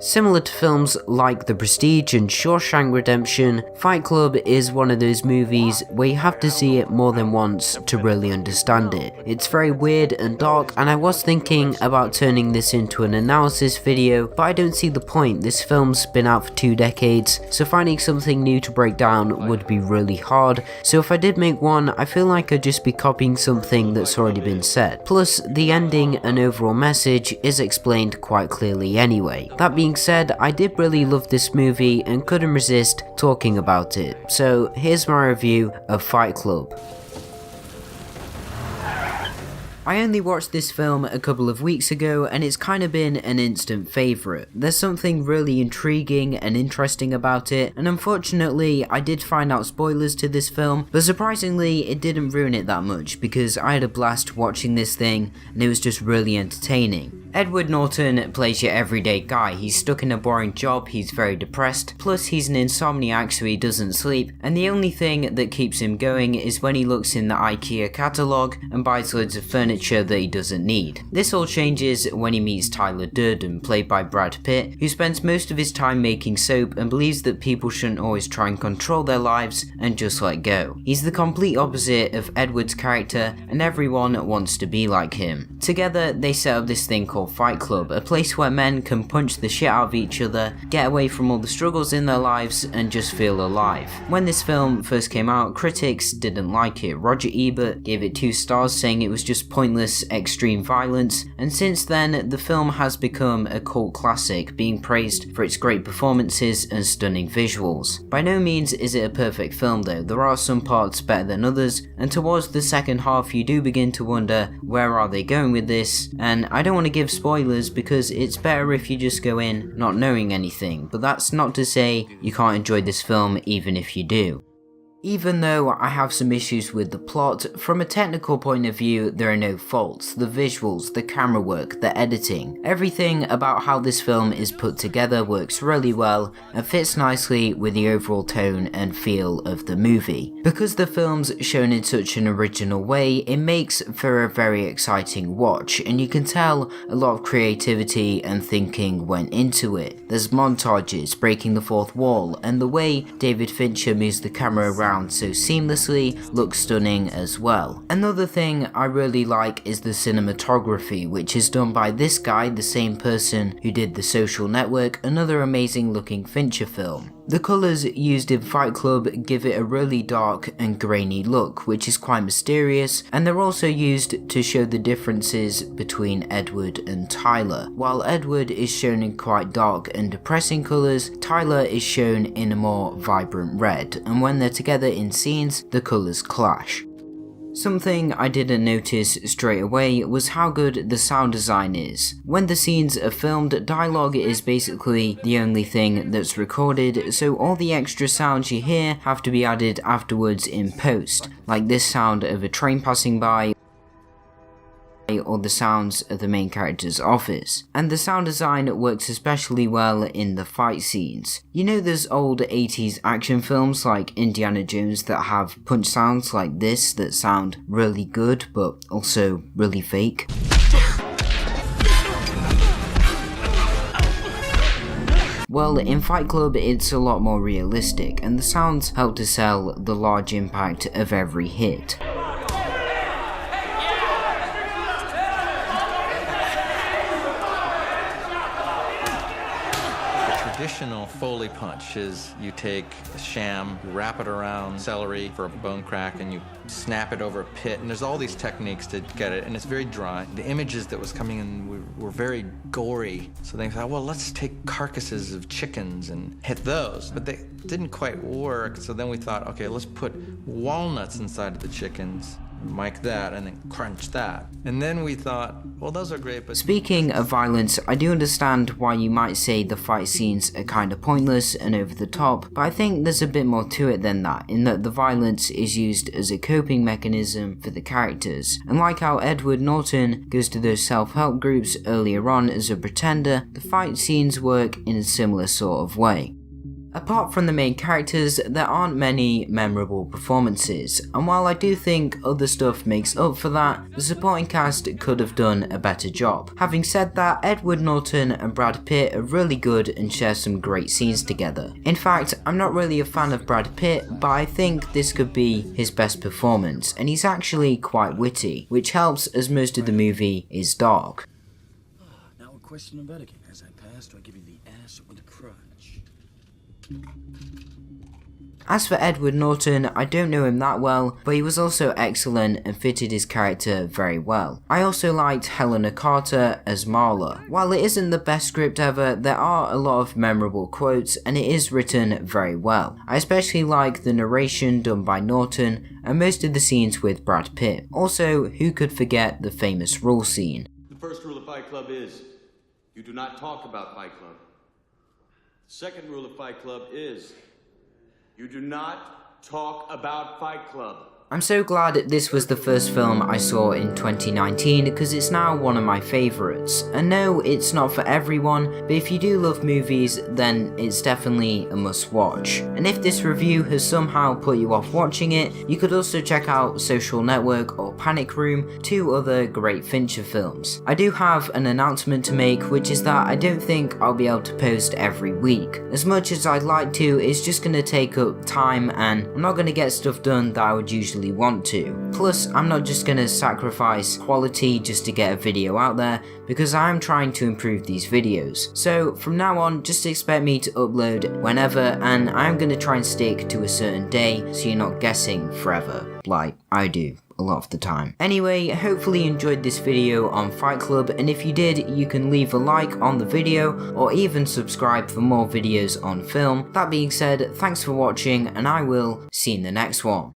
Similar to films like The Prestige and Shawshank Redemption, Fight Club is one of those movies where you have to see it more than once to really understand it. It's very weird and dark, and I was thinking about turning this into an analysis video, but I don't see the point. This film's been out for 2 decades, so finding something new to break down would be really hard, so if I did make one, I feel like I'd just be copying something that's already been said. Plus, the ending and overall message is explained quite clearly anyway. That being said, I did really love this movie and couldn't resist talking about it, so here's my review of Fight Club. I only watched this film a couple of weeks ago and it's kind of been an instant favourite. There's something really intriguing and interesting about it, and unfortunately I did find out spoilers to this film, but surprisingly it didn't ruin it that much because I had a blast watching this thing and it was just really entertaining. Edward Norton plays your everyday guy. He's stuck in a boring job, he's very depressed, plus he's an insomniac so he doesn't sleep, and the only thing that keeps him going is when he looks in the IKEA catalogue and buys loads of furniture that he doesn't need. This all changes when he meets Tyler Durden, played by Brad Pitt, who spends most of his time making soap and believes that people shouldn't always try and control their lives and just let go. He's the complete opposite of Edward's character and everyone wants to be like him. Together they set up this thing called Fight Club, a place where men can punch the shit out of each other, get away from all the struggles in their lives and just feel alive. When this film first came out, critics didn't like it. Roger Ebert gave it 2 stars, saying it was just pointless extreme violence, and since then the film has become a cult classic, being praised for its great performances and stunning visuals. By no means is it a perfect film though, there are some parts better than others, and towards the second half you do begin to wonder where are they going with this, and I don't want to give spoilers because it's better if you just go in not knowing anything, but that's not to say you can't enjoy this film even if you do. Even though I have some issues with the plot, from a technical point of view there are no faults. The visuals, the camera work, the editing, everything about how this film is put together works really well and fits nicely with the overall tone and feel of the movie. Because the film's shown in such an original way, it makes for a very exciting watch, and you can tell a lot of creativity and thinking went into it. There's montages, breaking the fourth wall, and the way David Fincher moves the camera around so seamlessly looks stunning as well. Another thing I really like is the cinematography, which is done by this guy, the same person who did The Social Network, another amazing looking Fincher film. The colours used in Fight Club give it a really dark and grainy look, which is quite mysterious, and they're also used to show the differences between Edward and Tyler. While Edward is shown in quite dark and depressing colours, Tyler is shown in a more vibrant red, and when they're together in scenes, the colours clash. Something I didn't notice straight away was how good the sound design is. When the scenes are filmed, dialogue is basically the only thing that's recorded, so all the extra sounds you hear have to be added afterwards in post, like this sound of a train passing by, or the sounds of the main character's office. And the sound design works especially well in the fight scenes. You know those old 80s action films like Indiana Jones that have punch sounds like this that sound really good but also really fake? Well, in Fight Club it's a lot more realistic, and the sounds help to sell the large impact of every hit. Traditional Foley punch is you take a sham, you wrap it around celery for a bone crack, and you snap it over a pit, and there's all these techniques to get it, and it's very dry. The images that was coming in were very gory, so they thought, well, let's take carcasses of chickens and hit those, but they didn't quite work, so then we thought, okay, let's put walnuts inside of the chickens, mic that, and then crunch that. And then we thought, well, those are great, but... Speaking of violence, I do understand why you might say the fight scenes are kind of pointless and over the top, but I think there's a bit more to it than that, in that the violence is used as a coping mechanism for the characters. And like how Edward Norton goes to those self-help groups earlier on as a pretender, the fight scenes work in a similar sort of way. Apart from the main characters, there aren't many memorable performances, and while I do think other stuff makes up for that, the supporting cast could have done a better job. Having said that, Edward Norton and Brad Pitt are really good and share some great scenes together. In fact, I'm not really a fan of Brad Pitt, but I think this could be his best performance, and he's actually quite witty, which helps as most of the movie is dark. Now a question of etiquette. As I pass, do I give you the ass or the crotch? As for Edward Norton, I don't know him that well, but he was also excellent and fitted his character very well. I also liked Helena Carter as Marla. While it isn't the best script ever, there are a lot of memorable quotes and it is written very well. I especially like the narration done by Norton and most of the scenes with Brad Pitt. Also, who could forget the famous rule scene? The first rule of Fight Club is, you do not talk about Fight Club. The second rule of Fight Club is, you do not talk about Fight Club. I'm so glad this was the first film I saw in 2019 because it's now one of my favourites. And no, it's not for everyone, but if you do love movies, then it's definitely a must watch. And if this review has somehow put you off watching it, you could also check out Social Network or Panic Room, two other great Fincher films. I do have an announcement to make, which is that I don't think I'll be able to post every week. As much as I'd like to, it's just going to take up time and I'm not going to get stuff done that I would usually want to. Plus, I'm not just gonna sacrifice quality just to get a video out there because I'm trying to improve these videos. So from now on, just expect me to upload whenever and I'm gonna try and stick to a certain day so you're not guessing forever, like I do a lot of the time. Anyway, hopefully you enjoyed this video on Fight Club, and if you did, you can leave a like on the video or even subscribe for more videos on film. That being said, thanks for watching and I will see you in the next one.